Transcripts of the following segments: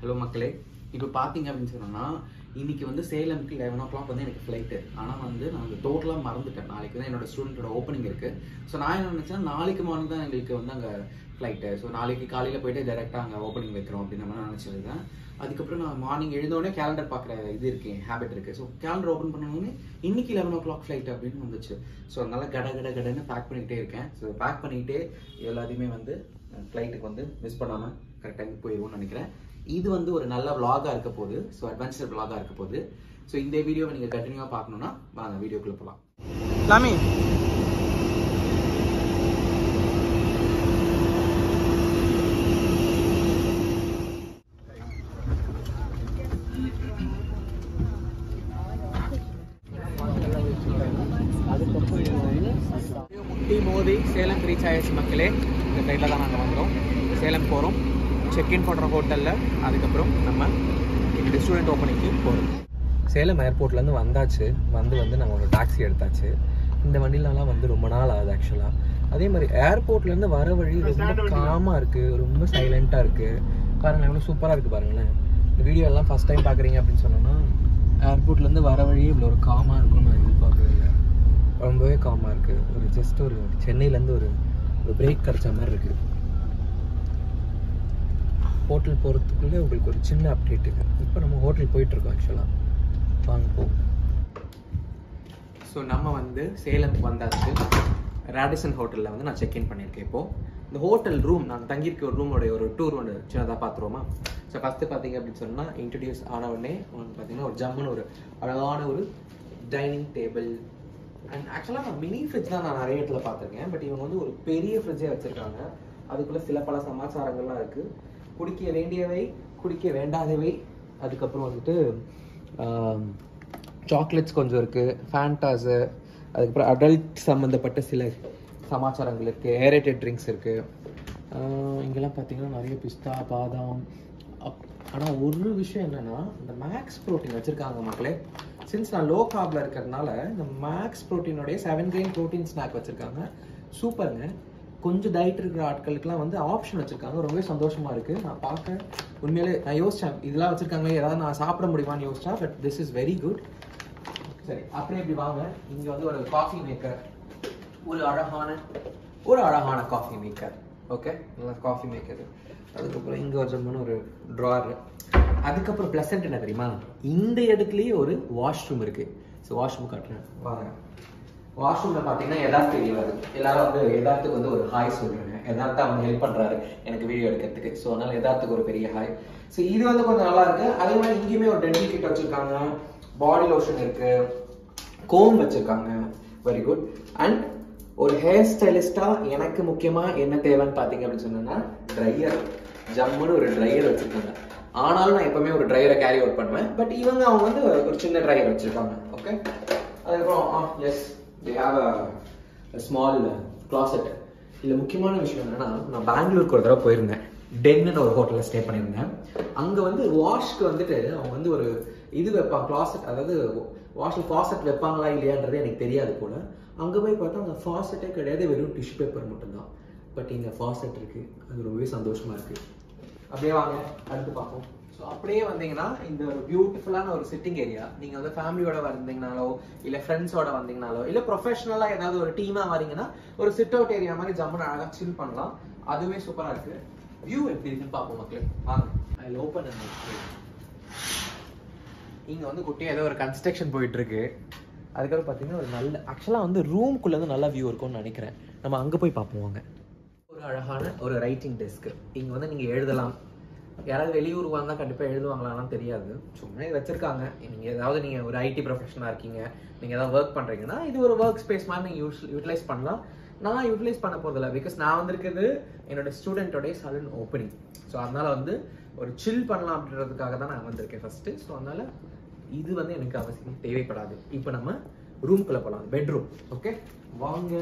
Hello மக்களே, இப்போ பார்த்தீங்க அப்படின்னு சொன்னோன்னா இன்னைக்கு வந்து சேலமுக்கு 11 o'clock வந்து எனக்கு ஃப்ளைட்டு. ஆனால் வந்து நான் வந்து டோட்டலாக மறந்துட்டேன். நாளைக்கு வந்து என்னோட ஸ்டூடெண்ட்டோட ஓப்பனிங் இருக்குது. ஸோ நான் என்ன நினச்சேன்னா நாளைக்கு மார்னிங் தான் எங்களுக்கு வந்து அங்கே ஃப்ளைட்டு. ஸோ நாளைக்கு காலையில் போய்ட்டு டேரெக்டாக அங்கே ஓப்பனிங் வைக்கிறோம் அப்படின்னு நம்ம நினச்சிருந்தேன். அதுக்கப்புறம் நான் மார்னிங் எழுந்தோடனே கேலண்டர் பார்க்குற இது இருக்குது, ஹேபிட் இருக்குது. ஸோ கேலண்டர் ஓப்பன் பண்ணோடனே இன்னைக்கு 11 o'clock ஃப்ளைட் அப்படின்னு வந்துச்சு. ஸோ அதனால் கடன்னு பேக் பண்ணிக்கிட்டே இருக்கேன். ஸோ பேக் பண்ணிக்கிட்டே எல்லாத்தையுமே வந்து ஃப்ளைட்டுக்கு வந்து மிஸ் பண்ணாமல் கரெக்டாக போயிடுவோம்னு நினைக்கிறேன். இது வந்து ஒரு நல்ல vlog-ஆ இருக்க போகுது. ஸோ அட்வென்ச்சர் vlog-ஆ இருக்க போகுது. ஸோ இந்த வீடியோவை நீங்கள் கண்டினியூவாக பார்க்கணுன்னா வாங்க வீடியோக்குள்ளே போகலாம். லாமி முட்டி மோதி சேலம் ரீச் ஆயிடுச்சு மக்களே. இந்த ஃப்ளைட்டில் தான் நாங்கள் வந்தோம். சேலம் போகிறோம். செக்இன் பண்ணுற ஹோட்டலில். அதுக்கப்புறம் நம்ம எங்களுடைய ஸ்டூடெண்ட் ஓப்பனிங்க்கு போகிறோம். சேலம் ஏர்போர்ட்லேருந்து வந்தாச்சு. வந்து நம்ம ஒரு டாக்ஸி எடுத்தாச்சு. இந்த வண்டியிலலாம் வந்து ரொம்ப நாள் ஆகுது ஆக்சுவலாக. அதே மாதிரி ஏர்போர்ட்லேருந்து வர வழி ரொம்ப காமாக இருக்குது, ரொம்ப சைலண்ட்டாக இருக்குது. பாருங்கள் எவ்வளோ சூப்பராக இருக்குது பாருங்களேன். இந்த வீடியோ எல்லாம் ஃபஸ்ட் டைம் பார்க்குறீங்க அப்படின்னு சொன்னோன்னா ஏர்போர்ட்லேருந்து வர வழி இவ்வளோ ஒரு காமாக இருக்கும்னு நான் எதிர்பார்க்கவே இல்லை. ரொம்பவே காமாக இருக்குது. ஒரு ஜஸ்ட் ஒரு சென்னையிலேருந்து ஒரு பிரேக் கிடச்ச மாதிரி இருக்குது. ஹோட்டல் போகிறதுக்குள்ளே உங்களுக்கு ஒரு சின்ன அப்டேட் இருக்குது. இப்போ நம்ம ஹோட்டல் போயிட்டுருக்கோம் ஆக்சுவலாக. வாங்க போ. ஸோ நம்ம வந்து சேலத்துக்கு வந்தாச்சு. ராடிசன் ஹோட்டலில் வந்து நான் செக்இன் பண்ணியிருக்கேன். இப்போது இந்த ஹோட்டல் ரூம் நாங்கள் தங்கியிருக்க ஒரு ரூமோடைய ஒரு டூர் ஒன்று சின்னதாக பார்த்துருவோமா. ஸோ ஃபஸ்ட்டு பார்த்தீங்க அப்படின்னு சொன்னால் இன்ட்ரடியூஸ் ஆன உடனே பார்த்தீங்கன்னா ஒரு ஜம்முன்னு ஒரு அழகான ஒரு டைனிங் டேபிள். அண்ட் ஆக்சுவலாக நான் மினி ஃப்ரிட்ஜ் தான் நான் நிறைய இடத்துல பார்த்துருக்கேன். பட் இவங்க வந்து ஒரு பெரிய ஃப்ரிட்ஜே வச்சுருக்காங்க. அதுக்குள்ளே சில பல சமாச்சாரங்கள்லாம் இருக்குது. குடிக்க வேண்டியவை, குடிக்க வேண்டாதவை, அதுக்கப்புறம் வந்துட்டு சாக்லேட்ஸ் கொஞ்சம் இருக்குது, ஃபேண்டாஸு, அதுக்கப்புறம் அடல்ட் சம்மந்தப்பட்ட சில சமாச்சாரங்கள் இருக்குது, ஏரேட்டட் ட்ரிங்க்ஸ் இருக்குது. இங்கெல்லாம் பார்த்தீங்கன்னா நிறைய பிஸ்தா, பாதாம். ஆனால் ஒரு விஷயம் என்னென்னா இந்த மேக்ஸ் ப்ரோட்டீன் வச்சுருக்காங்க மக்களே. சின்ஸ் நான் லோ கார்பில் இருக்கிறதுனால இந்த மேக்ஸ் ப்ரோட்டீனோடைய 7 grain ப்ரோட்டீன் ஸ்நாக் வச்சுருக்காங்க. சூப்பருங்க. கொஞ்சம் டயட் இருக்கிற ஆட்களுக்குலாம் வந்து ஆப்ஷன் வச்சுருக்காங்க. ரொம்பவே சந்தோஷமாக இருக்குது. நான் பார்க்க உண்மையிலே நான் யோசித்தேன் இதெல்லாம் வச்சுருக்காங்களே, ஏதாவது நான் சாப்பிட முடியுமான்னு யோசித்தேன். But this is very good. சரி, அப்படியே இப்படி வாங்க. இங்கே வந்து ஒரு காஃபி மேக்கர், ஒரு அழகான காஃபி மேக்கர். ஓகே, நல்லா காஃபி மேக்கர். அதுக்கப்புறம் இங்கே ஒரு ஜம்முன்னு ஒரு ட்ராரு. அதுக்கப்புறம் ப்ளசன்ட் என்ன தெரியுமா, இந்த இடத்துலையே ஒரு வாஷ்ரூம் இருக்குது. ஸோ வாஷ்ரூம் காட்டுறேன் வாங்க. வாஷ்ரூமில் பார்த்தீங்கன்னா எதார்த்து தெரியாது. எல்லாரும் வந்து எதார்த்துக்கு வந்து ஒரு ஹாய் சொல்கிறேங்க. எதார்த்தா அவங்க ஹெல்ப் பண்ணுறாரு எனக்கு வீடியோ எடுக்கிறதுக்கு. ஸோ அதனால் எதார்த்துக்கு ஒரு பெரிய ஹாய். ஸோ இது வந்து கொஞ்சம் நல்லா இருக்குது. அதே மாதிரி இங்கேயுமே ஒரு டென்டில் கிட் வச்சுருக்காங்க, பாடி லோஷன் இருக்குது, கோம் வச்சுருக்காங்க. Very good. அண்ட் ஒரு ஹேர் ஸ்டைலிஸ்டாக எனக்கு முக்கியமாக என்ன தேவைன்னு பார்த்தீங்க அப்படின்னு சொன்னோன்னா ட்ரையர். ஜம்முன்னு ஒரு ட்ரையர் வச்சுருக்காங்க. ஆனாலும் நான் எப்பவுமே ஒரு ட்ரையரை கேரி அவுட் பண்ணுவேன். பட் அவங்க வந்து ஒரு சின்ன ட்ரையர் வச்சுருக்காங்க. ஓகே. அதுக்கப்புறம் S they have a small closet. இதில் முக்கியமான விஷயம் என்னன்னா, நான் பெங்களூருக்கு ஒரு தடவை போயிருந்தேன். டென்னு ஒரு ஹோட்டலில் ஸ்டே பண்ணியிருந்தேன். அங்கே வந்து வாஷ்க்கு வந்துட்டு அவங்க வந்து ஒரு இது வைப்பாங்க, கிளாசெட். அதாவது வாஷில் ஃபாசெட் வைப்பாங்களா இல்லையான்றது எனக்கு தெரியாது போல். அங்கே போய் பார்த்தா அந்த ஃபாசெட்டே கிடையாது, வெறும் டிஷ்யூ பேப்பர் மட்டும்தான். பட் இங்கே ஃபாசெட் இருக்குது. அது ரொம்பவே சந்தோஷமாக இருக்குது. அப்படியே வாங்க அடுத்து பார்ப்போம். ஸோ அப்படியே வந்தீங்கன்னா இந்த ஒரு பியூட்டிஃபுல்லான ஒரு சிட்டிங் ஏரியா. நீங்கள் வந்து ஃபேமிலியோட வந்தீங்கனாலோ இல்லை ஃப்ரெண்ட்ஸோட வந்தீங்கனாலோ இல்லை ப்ரொஃபஷனலாக ஏதாவது ஒரு டீமாக வரீங்கன்னா ஒரு சிட் அவுட் ஏரியா மாதிரி ஜம்முன்னு அழகாக சில் பண்ணலாம். அதுவே சூப்பராக இருக்குது. வியூ எப்படி இருக்குன்னு பார்ப்போம் மக்களே. வாங்க. ஐ ஓப்பன் இங்கே வந்து குட்டியாக ஏதோ ஒரு கன்ஸ்ட்ரக்ஷன் போயிட்டுருக்கு. அதுக்கப்புறம் பார்த்தீங்கன்னா ஒரு நல்ல ஆக்சுவலாக வந்து ரூம்குள்ளேருந்து நல்ல வியூ இருக்கும்னு நினைக்கிறேன். நம்ம அங்கே போய் பார்ப்போம் வாங்க. ஒரு அழகான ஒரு ரைட்டிங் டெஸ்க்கு. இங்கே வந்து நீங்கள் எழுதலாம். யாராவது வெளியூர் வாங்க கண்டிப்பாக எழுதுவாங்களான்னு தெரியாது. சும்மா வச்சுருக்காங்க. நீங்கள் ஒரு ஐடி ப்ரொஃபஷனாக இருக்கீங்க, நீங்கள் ஏதாவது ஒர்க் பண்ணுறீங்கன்னா இது ஒரு ஒர்க் ஸ்பேஸ் மாதிரி நீங்கள் யூட்டிலைஸ் பண்ணலாம். நான் யூட்டிலைஸ் பண்ண போகிறதில்ல. பிகாஸ் நான் வந்திருக்கிறது என்னோட ஸ்டூடெண்ட்டோடைய சலூன் ஓப்பனிங். ஸோ அதனால் வந்து ஒரு சில் பண்ணலாம் அப்படின்றதுக்காக தான் நான் வந்திருக்கேன் ஃபஸ்ட்டு. ஸோ அதனால் இது வந்து எனக்கு அவசியம் தேவைப்படாது. இப்போ நம்ம ரூம்குள்ளே போகலாம். பெட்ரூம். ஓகே வாங்க.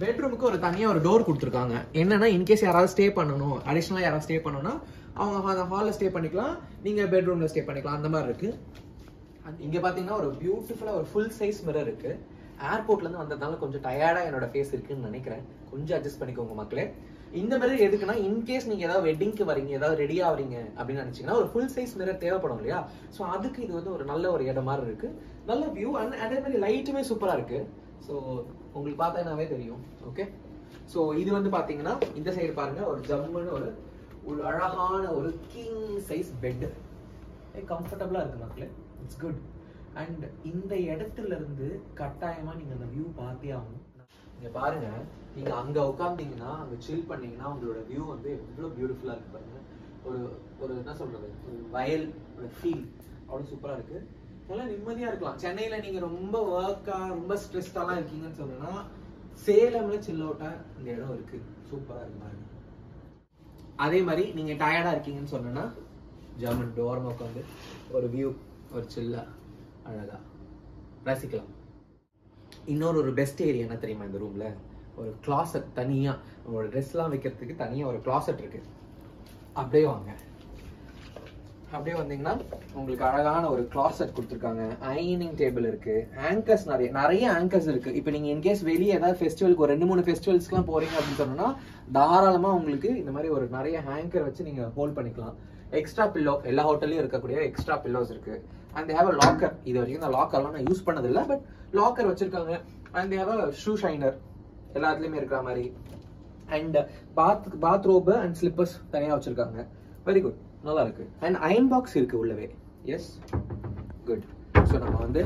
பெட்ரூமுக்கு ஒரு தனியாக ஒரு டோர் கொடுத்துருக்காங்க. என்னன்னா இன்கேஸ் யாராவது ஸ்டே பண்ணணும், அடிஷ்னலாக யாராவது ஸ்டே பண்ணணும்னா அவங்க அந்த ஹாலில் ஸ்டே பண்ணிக்கலாம், நீங்கள் பெட்ரூமில் ஸ்டே பண்ணிக்கலாம். அந்த மாதிரி இருக்குது. இங்கே பார்த்தீங்கன்னா ஒரு பியூட்டிஃபுல்லாக ஒரு ஃபுல் சைஸ் மிரர் இருக்குது. ஏர்போர்ட்லேருந்து வந்ததுனால கொஞ்சம் டயர்டாக என்னோட ஃபேஸ் இருக்குன்னு நினைக்கிறேன். கொஞ்சம் அட்ஜஸ்ட் பண்ணிக்கோங்க மக்களே. இந்த மிரர் எதுக்குன்னா இன்கேஸ் நீங்க ஏதாவது வெட்டிங்க்கு வரீங்க, ஏதாவது ரெடி ஆவறீங்க அப்படின்னு நினைச்சீங்கன்னா ஒரு ஃபுல் சைஸ் மிரர் தேவைப்படும் இல்லையா? ஸோ அதுக்கு இது வந்து ஒரு நல்ல ஒரு இடம் மாதிரி இருக்கு. நல்ல வியூ அண்ட் அதே மாதிரி லைட்டுமே சூப்பரா இருக்கு. ஸோ உங்களுக்கு பார்த்தாவே தெரியும். ஓகே, ஸோ இது வந்து பாத்தீங்கன்னா இந்த சைடு பாருங்க, ஒரு ஜம்முன்னு ஒரு அழகான ஒரு கிங் சைஸ் பெட். கம்ஃபர்டபுளா இருக்கு மக்களே, இட்ஸ் குட். அண்ட் இந்த இடத்துல இருந்து கட்டாயமா நீங்க அந்த வியூ பார்த்தே ஆகணும். நீங்க பாருங்க, நீங்க அங்க உட்கார்ந்தீங்கன்னா, அங்க சில் பண்ணீங்கன்னா உங்களோட வியூ வந்து எவ்வளவு பியூட்டிஃபுல்லா இருக்கு பாருங்க. ஒரு என்ன சொல்றது, ஒரு வயல் ஃபீல் அவ்வளவு சூப்பரா இருக்கு. நல்லா நிம்மதியா இருக்கலாம். சென்னையில நீங்க ரொம்ப ஒர்க்கா ரொம்ப ஸ்ட்ரெஸ்டாலாம் இருக்கீங்கன்னு சொன்னா, சேலம்ல சில் அவுட்டா இந்த இடம் இருக்கு, சூப்பரா இருக்கு பாருங்க. அதே மாதிரி நீங்க டயர்டா இருக்கீங்கன்னு சொன்னா, ஜெர்மன் டோர்மா உட்காந்து ஒரு வியூ, ஒரு சில்லா அழகா ரசிக்கலாம். இன்னொரு பெஸ்ட் ஏரியா என்ன தெரியுமா இந்த ரூம்ல? ஒரு கிளாசட், தனியா உங்களோட ட்ரெஸ்லாம் வைக்கிறதுக்கு தனியா ஒரு கிளாசட் இருக்கு. அப்படியே வாங்க, அப்படியே வந்தீங்கன்னா உங்களுக்கு அழகான ஒரு கிளாசட் கொடுத்துருக்காங்க. அயனிங் டேபிள் இருக்கு, ஆங்கர்ஸ் நிறைய ஆங்கர்ஸ் இருக்கு. இப்போ நீங்க இன்கேஸ் வெளியே ஏதாவது ஃபெஸ்டிவலுக்கு ஒரு 2-3 ஃபெஸ்டிவல்ஸ்க்குலாம் போறீங்க அப்படின்னு சொன்னா, தாராளமா உங்களுக்கு இந்த மாதிரி ஒரு நிறைய ஹேங்கர் வச்சு நீங்க ஹோல்ட் பண்ணிக்கலாம். எக்ஸ்ட்ரா பில்லோ எல்லா ஹோட்டல்லையும் இருக்கக்கூடிய எக்ஸ்ட்ரா பில்லோஸ் இருக்கு. And they have a locker. இது வரைக்கும் இந்த லாக்கர்லாம் நான் யூஸ் பண்ணதில்லை, பட் லாக்கர் வச்சிருக்காங்க. And they have a shoe shiner எல்லாத்துலயுமே இருக்கிற மாதிரி. அண்ட் பாத்ரோப் அண்ட் ஸ்லிப்பர்ஸ் தனியா வச்சிருக்காங்க. வெரி குட், நல்லா இருக்கு. அண்ட் அயன் பாக்ஸ் இருக்கு உள்ளவே. S, good. ஸோ நம்ம வந்து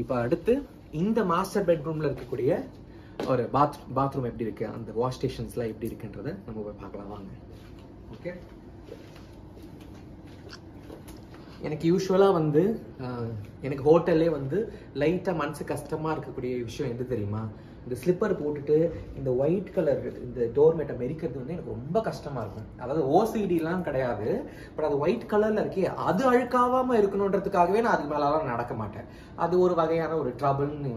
இப்போ அடுத்து இந்த மாஸ்டர் பெட்ரூம்ல இருக்கக்கூடிய ஒரு பாத்ரூம் எப்படி இருக்கு, அந்த வாஷ் ஸ்டேஷன்ஸ்லாம் எப்படி இருக்குன்றதை நம்ம போய் பார்க்கலாம் வாங்க. ஓகே, எனக்கு யூஸ்வலாக வந்து எனக்கு ஹோட்டல்லே வந்து லைட்டாக மனசு கஷ்டமாக இருக்கக்கூடிய விஷயம் எது தெரியுமா? இந்த ஸ்லிப்பர் போட்டுட்டு இந்த ஒயிட் கலர் இந்த டோர்மேட்டை மெரிக்கிறது வந்து எனக்கு ரொம்ப கஷ்டமாக இருக்கும். அதாவது ஓசிடிலாம் கிடையாது, பட் அது ஒயிட் கலரில் இருக்கே, அது அழுக்காவாமல் இருக்கணுன்றதுக்காகவே நான் அதுக்கு மேலாம் நடக்க மாட்டேன். அது ஒரு வகையான ஒரு ட்ரபிள்னு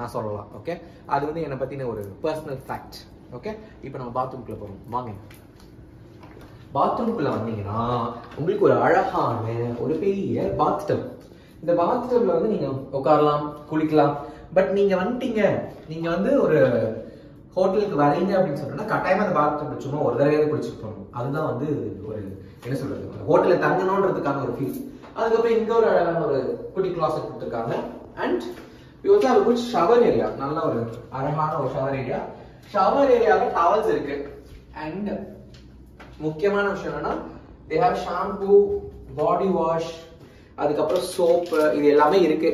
நான் சொல்லலாம். ஓகே, அது வந்து என்னை பற்றின ஒரு பர்சனல் ஃபேக்ட். ஓகே, இப்போ நம்ம பாத்ரூம்குள்ளே போகிறோம் வாங்க. பாத்ரூம்குள்ள வந்தீங்கன்னா உங்களுக்கு ஒரு அழகான ஒரு பெரிய பாத்டப். இந்த பாத்டப்ல வந்து நீங்க உட்காரலாம், குளிக்கலாம். பட் நீங்க வந்துட்டீங்க, நீங்க வந்து ஒரு ஹோட்டலுக்கு வரீங்க அப்படின்னு சொன்னா கட்டாயமா அந்த பாத்டப்ல சும்மா ஒரு தடவை குளிச்சுட்டு போகணும். அதுதான் வந்து ஒரு என்ன சொல்றது, ஹோட்டல்ல தங்கணும்ன்றதுக்கான ஒரு ஃபீல். அதுக்கப்புறம் இங்க ஒரு அழகான ஒரு குட்டி கிளாசட் கொடுத்துருக்காங்க. And you also have good shower area. நல்ல ஒரு அழகான ஒரு ஷவர் ஏரியா. ஷவர் ஏரியால டவல்ஸ் இருக்கு. அண்ட் முக்கியமான விஷயம் என்னன்னா, they have shampoo, body wash, அதுக்கப்புறம் சோப், இது எல்லாமே இருக்கு.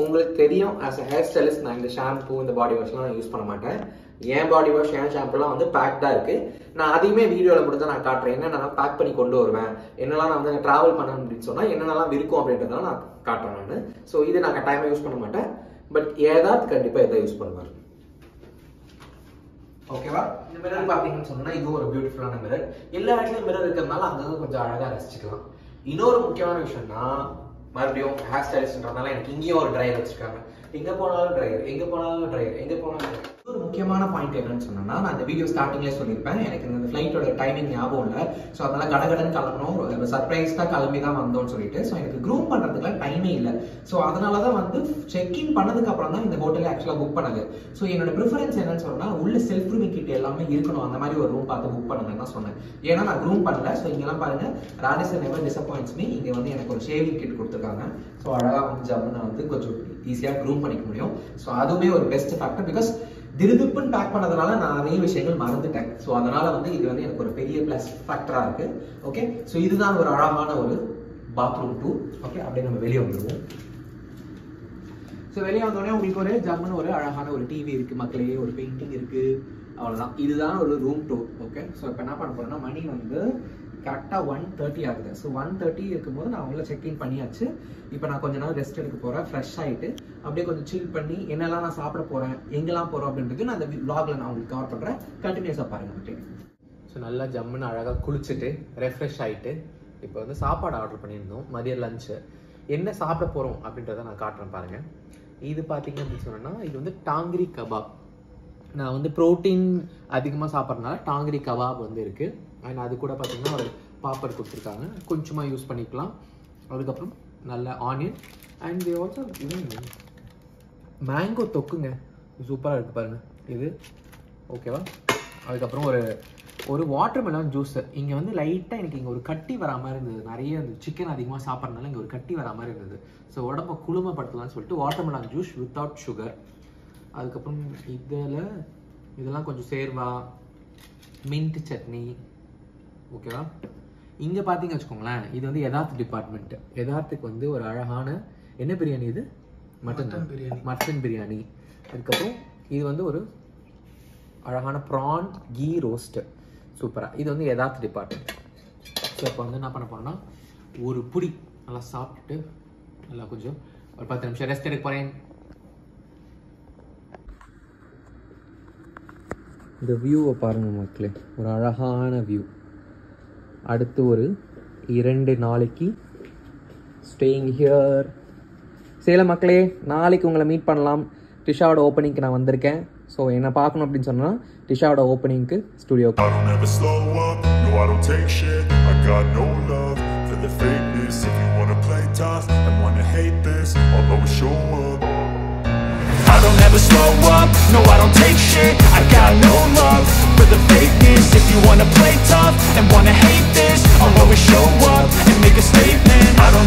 உங்களுக்கு தெரியும், as a hair stylist நான் இந்த ஷாம்பு இந்த பாடி வாஷ்லாம் நான் யூஸ் பண்ண மாட்டேன். ஏன் பாடி வாஷ் ஏன் ஷாம்புலாம் வந்து பேக்டா இருக்கு. நான் அதையுமே வீடியோவில் முடிஞ்சா நான் காட்டுறேன், என்னென்னலாம் பேக் பண்ணி கொண்டு வருவேன், என்னெல்லாம் நான் வந்து ட்ராவல் பண்ணணும் அப்படின்னு சொன்னா என்னென்னலாம் இருக்கும் அப்படின்றதெல்லாம் நான் காட்டுறேன் நான். ஸோ இது நான் கட்டாயமா யூஸ் பண்ண மாட்டேன், பட் ஏதாவது கண்டிப்பா எதை யூஸ் பண்ணுவார். ஓகேவா? இந்த மிரர் பாத்தீங்கன்னு சொன்னா இது ஒரு பியூட்டிஃபுல்லான மிரர். எல்லா இடத்துலயும் மிரர் இருக்கிறதுனால அங்கங்க கொஞ்சம் அழகா ரசிச்சுக்கலாம். இன்னொரு முக்கியமான விஷயம்னா, மறுபடியும் ஹேர் ஸ்டைலிஸ்ட்ன்றதுனால எனக்கு இங்கேயும் ஒரு ட்ரையர் வச்சிருக்காங்க. எங்க போனாலும் ட்ரையர், எங்க போனாலும் ட்ரையர், எங்க போனாலும். ஒரு முக்கியமான பாயிண்ட் என்னன்னு சொன்னா, நான் இந்த வீடியோ ஸ்டார்டிங்லேயே சொல்லியிருப்பேன், எனக்கு இந்த ஃபிளைட்டோட டைமிங் ஞாபகம் இல்லை. ஸோ அதனால கடகடன் கிளம்பணும், சர்ப்ரைஸ்டா கிளம்பி தான் வந்தோம்னு சொல்லிட்டு. ஸோ எனக்கு க்ரூம் பண்றதுக்குலாம் டைமே இல்லை. ஸோ அதனாலதான் வந்து செக்இன் பண்ணதுக்கு அப்புறம் தான் இந்த ஹோட்டலே ஆக்சுவலா புக் பண்ணது. ஸோ என்னோட ப்ரிஃபரன்ஸ் என்னன்னு சொன்னா, உள்ள செல்ஃப் ரூமிங் கிட்ட எல்லாமே இருக்கணும், அந்த மாதிரி ஒரு ரூம் பார்த்து புக் பண்ணுங்கன்னு தான் சொன்னேன். ஏன்னா நான் க்ரூம் பண்ணல. ஸோ இங்கெல்லாம் பாருங்க, ராடிசன் நெவர் டிசப்பாயிண்ட்ஸ் மீ. இங்க வந்து எனக்கு ஒரு ஷேவிங் கிட் கொடுத்துருக்காங்க. ஸோ அழகா வந்து ஜம்முன்னு வந்து கொஞ்சம் ஈஸியாக க்ரூம் பண்ணிக்க முடியும். ஸோ அதுவுமே ஒரு பெஸ்ட் ஃபேக்டர். பிகாஸ் திருதுப்புன்னு பேக் பண்ணதுனால நான் நிறைய விஷயங்கள் மறந்துட்டேன். ஸோ அதனால வந்து இது வந்து எனக்கு ஒரு பெரிய பிளஸ் ஃபேக்டரா இருக்கு. ஓகே, ஸோ இதுதான் ஒரு அழகான ஒரு பாத்ரூம் டூர். ஓகே, அப்படியே நம்ம வெளியே வந்துடுவோம். ஸோ வெளியே வந்தோடனே உங்களுக்கு ஒரு ஜம்முன்னு ஒரு அழகான ஒரு டிவி இருக்கு மக்களே, ஒரு பெயிண்டிங் இருக்கு, அவ்வளோதான். இதுதான் ஒரு ரூம் டூர். ஓகே, ஸோ இப்போ என்ன பண்ண போறேன்னா, மணி வந்து கரெக்டாக 1:30 ஆகுது. ஸோ 1:30 இருக்கும்போது நான் அவங்கள செக்இன் பண்ணியாச்சு. இப்போ நான் கொஞ்ச நேரம் ரெஸ்ட் எடுக்க போகிறேன், ஃப்ரெஷ் ஆகிட்டு அப்படியே கொஞ்சம் சில் பண்ணி என்னெல்லாம் நான் சாப்பிட போகிறேன், எங்கெல்லாம் போகிறோம் அப்படின்றது நான் அந்த vlogல நான் உங்களுக்கு கவர் பண்ணுறேன். கண்டினியூஸாக பாருங்க மக்களே. ஸோ நல்லா ஜம்முன்னு அழகாக குளிச்சுட்டு ரெஃப்ரெஷ் ஆகிட்டு இப்போ வந்து சாப்பாடு ஆர்டர் பண்ணியிருந்தோம், மதியம் லஞ்சு. என்ன சாப்பிட போகிறோம் அப்படின்றத நான் காட்டுறேன் பாருங்க. இது பார்த்தீங்க அப்படின்னு சொன்னோன்னா, இது வந்து டாங்கிரி கபாப். நான் வந்து ப்ரோட்டீன் அதிகமாக சாப்பிட்றதுனால டாங்கிரி கபாப் வந்து இருக்குது. அண்ட் அது கூட பார்த்தீங்கன்னா ஒரு பாப்பர் கொடுத்துருக்காங்க, கொஞ்சமாக யூஸ் பண்ணிக்கலாம். அதுக்கப்புறம் நல்ல ஆனியன் அண்ட் ஆல்சோ மேங்கோ தொக்குங்க, சூப்பராக இருக்குது பாருங்கள் இது. ஓகேவா? அதுக்கப்புறம் ஒரு ஒரு வாட்டர்மெலன் ஜூஸ். இங்கே வந்து லைட்டாக எனக்கு இங்கே ஒரு கட்டி வரா மாதிரி இருந்தது. நிறைய சிக்கன் அதிகமாக சாப்பிட்றதுனால இங்கே ஒரு கட்டி வரா மாதிரி இருந்தது. ஸோ உடம்பை குளுமைப்படுத்தலாம்னு சொல்லிட்டு வாட்டர்மெலன் ஜூஸ் வித்தவுட் சுகர். அதுக்கப்புறம் இதெல்லாம் கொஞ்சம் சேர்வா, மின்ட் சட்னி. ஓகேவா? இங்கே பார்த்தீங்க வச்சுக்கோங்களேன், இது வந்து யதார்த் டிபார்ட்மெண்ட். யதார்த்துக்கு வந்து ஒரு அழகான என்ன பிரியாணி இது? மட்டன் பிரியாணி. அதுக்கப்புறம் இது வந்து ஒரு அழகான ப்ரான் கீ ரோஸ்ட்டு. சூப்பராக. இது வந்து யதார்த் டிபார்ட்மெண்ட். ஸோ இப்போ வந்து என்ன பண்ண போகிறோன்னா, ஒரு புடி நல்லா சாப்பிட்டுட்டு நல்லா கொஞ்சம் ஒரு 10 நிமிஷம் ரெஸ்ட் எடுக்க போகிறேன். இந்த வியூவை பாருங்கள் மக்களே, ஒரு அழகான வியூ. அடுத்து ஒரு 2 நாளைக்கு ஸ்டேயிங் ஹியர். சேலம் மக்களே, நாளைக்கு உங்களை மீட் பண்ணலாம். டிஷாவோட ஓப்பனிங்க்கு நான் வந்திருக்கேன். ஸோ என்ன பார்க்கணும் அப்படின்னு சொன்னால் டிஷாவோட ஓப்பனிங்க்கு studio. I don't ever slow up, no I don't take shit. I got no love for the fakeness. If you wanna play tough and wanna hate this, I'll always show up and make a statement. I don't